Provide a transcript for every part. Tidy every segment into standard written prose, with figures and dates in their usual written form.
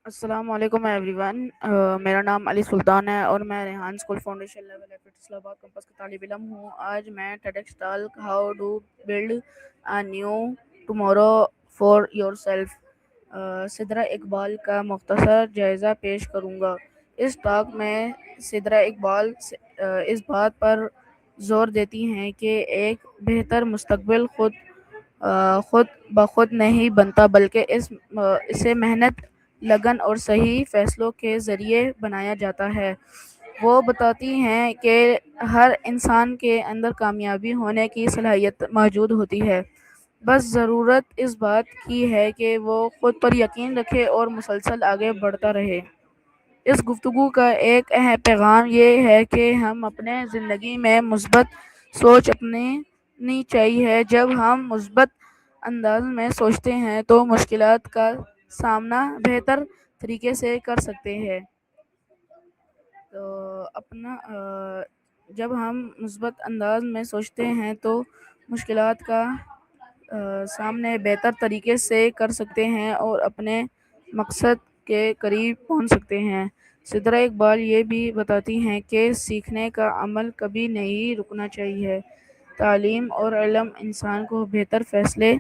السلام علیکم every one, میرا نام علی سلطان ہے اور میں Rehan school foundation level Islamabad campus کا طالب علم ہوں۔ آج میں TEDx talk how do build a new tomorrow for yourself Sidra Iqbal کا مختصر جائزہ پیش کروں گا۔ اس ٹاک میں سدرہ اقبال اس بات پر زور دیتی ہیں کہ ایک بہتر مستقبل خود بخود نہیں بنتا، بلکہ اسے محنت، لگن اور صحیح فیصلوں کے ذریعے بنایا جاتا ہے۔ وہ بتاتی ہیں کہ ہر انسان کے اندر کامیابی ہونے کی صلاحیت موجود ہوتی ہے، بس ضرورت اس بات کی ہے کہ وہ خود پر یقین رکھے اور مسلسل آگے بڑھتا رہے۔ اس گفتگو کا ایک اہم پیغام یہ ہے کہ ہم اپنے زندگی میں مثبت سوچ اپنانی چاہیے۔ جب ہم مثبت انداز میں سوچتے ہیں تو مشکلات کا سامنا بہتر طریقے سے کر سکتے ہیں۔ جب ہم مثبت انداز میں سوچتے ہیں تو مشکلات کا سامنے بہتر طریقے سے کر سکتے ہیں اور اپنے مقصد کے قریب پہنچ سکتے ہیں۔ سدرہ اقبال یہ بھی بتاتی ہیں کہ سیکھنے کا عمل کبھی نہیں رکنا چاہیے۔ تعلیم اور علم انسان کو بہتر فیصلے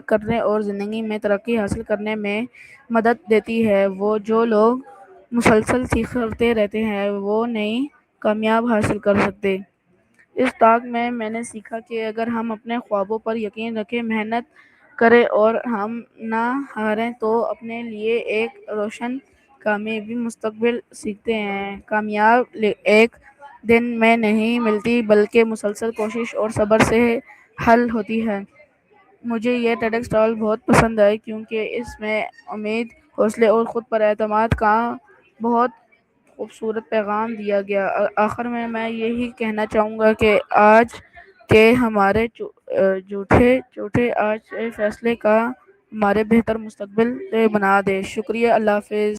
کرنے اور زندگی میں ترقی حاصل کرنے میں مدد دیتی ہے۔ جو لوگ مسلسل سیکھتے رہتے ہیں وہ نئی کامیاب حاصل کر سکتے۔ اس ٹاک میں نے سیکھا کہ اگر ہم اپنے خوابوں پر یقین رکھیں، محنت کریں اور ہم نہ ہاریں تو اپنے لیے ایک روشن کامیابی مستقبل سیکھتے ہیں۔ کامیاب ایک دن میں نہیں ملتی بلکہ مسلسل کوشش اور صبر سے حل ہوتی ہے۔ مجھے یہ ٹیڈکس ٹاک بہت پسند آئی کیونکہ اس میں امید، حوصلے اور خود پر اعتماد کا بہت خوبصورت پیغام دیا گیا۔ آخر میں یہی کہنا چاہوں گا کہ آج کے ہمارے چھوٹے آج کے فیصلے کا ہمارے بہتر مستقبل بنا دے۔ شکریہ، اللہ حافظ۔